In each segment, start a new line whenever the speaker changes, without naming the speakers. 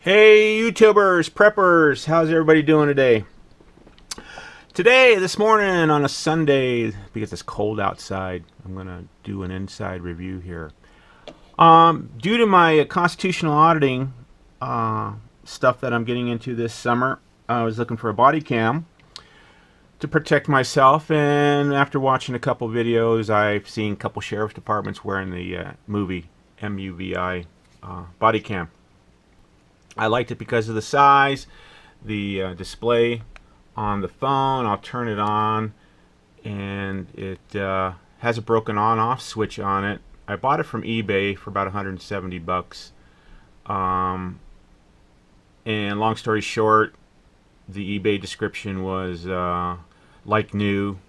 Hey YouTubers, preppers, how's everybody doing today? This morning on a Sunday, because it's cold outside, I'm going to do an inside review here. Due to my constitutional auditing stuff that I'm getting into this summer, I was looking for a body cam to protect myself, and after watching a couple videos, I've seen a couple sheriff's departments wearing the Muvi, MUVI body cam. I liked it because of the size, the display on the phone. I'll turn it on, and it has a broken on-off switch on it. I bought it from eBay for about 170 bucks. And long story short, the eBay description was like new.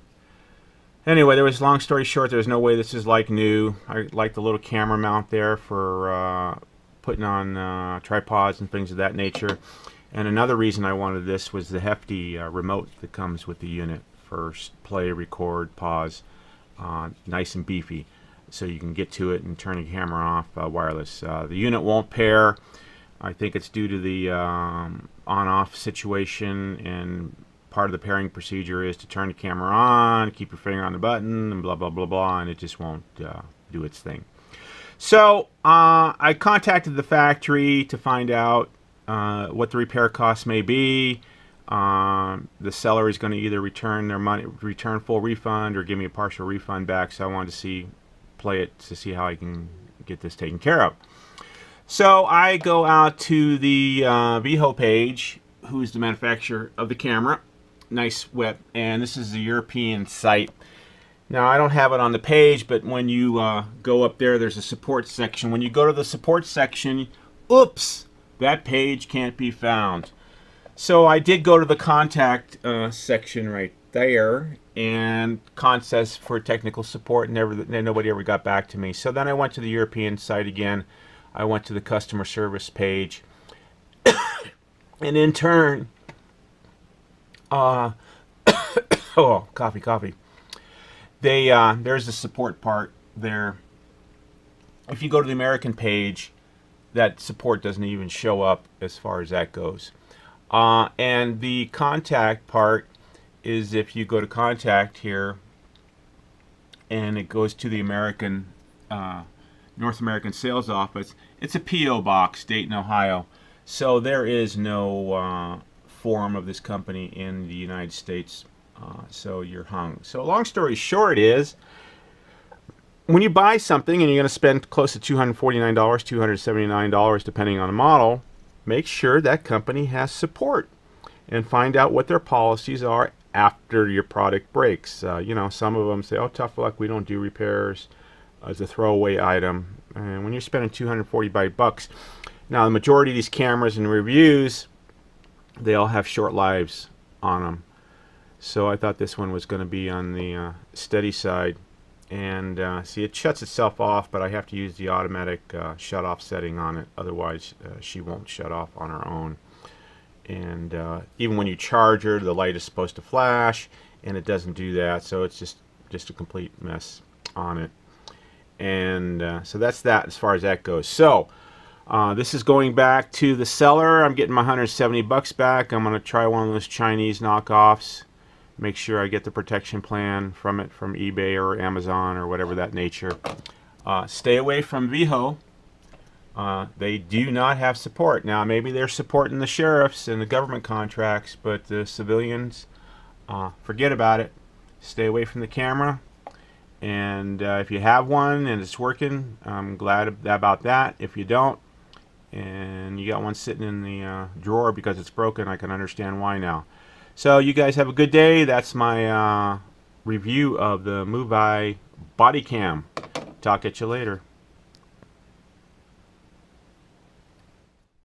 Anyway, long story short, there was no way this is like new. I like the little camera mount there for putting on tripods and things of that nature. And another reason I wanted this was the hefty remote that comes with the unit. First, play, record, pause, nice and beefy, so you can get to it and turn the camera off wireless. The unit won't pair. I think it's due to the on-off situation, and part of the pairing procedure is to turn the camera on, keep your finger on the button, and blah blah blah blah, and it just won't do its thing. So I contacted the factory to find out what the repair costs may be. The seller is going to either return their money, return full refund, or give me a partial refund back. So I wanted to play it to see how I can get this taken care of. So I go out to the Viho page, who's the manufacturer of the camera. Nice web, and this is the European site. Now, I don't have it on the page, but when you go up there, there's a support section. When you go to the support section, oops, that page can't be found. So I did go to the contact section right there, and contest for technical support, and nobody ever got back to me. So then I went to the European site again. I went to the customer service page, and in turn, oh, coffee. There's the support part there. If you go to the American page, that support doesn't even show up as far as that goes. And the contact part is if you go to contact here, and it goes to the American, North American sales office. It's a P.O. box, Dayton, Ohio. So there is no form of this company in the United States. So you're hung. So long story short is, when you buy something and you're going to spend close to $249, $279, depending on the model, make sure that company has support and find out what their policies are after your product breaks. You know, some of them say, oh, tough luck, we don't do repairs as a throwaway item. And when you're spending $240 now the majority of these cameras and reviews, they all have short lives on them. So I thought this one was going to be on the steady side. And see, it shuts itself off, but I have to use the automatic shut off setting on it. Otherwise, she won't shut off on her own. And even when you charge her, the light is supposed to flash, and it doesn't do that. So it's just a complete mess on it. And so that's that as far as that goes. So this is going back to the seller. I'm getting my 170 bucks back. I'm going to try one of those Chinese knockoffs. Make sure I get the protection plan from eBay or Amazon or whatever that nature. Stay away from Viho. They do not have support. Now, maybe they're supporting the sheriffs and the government contracts, but the civilians, forget about it. Stay away from the camera. And if you have one and it's working, I'm glad about that. If you don't, and you got one sitting in the drawer because it's broken, I can understand why now. So you guys have a good day. That's my review of the Muvi Bodycam. Talk at you later.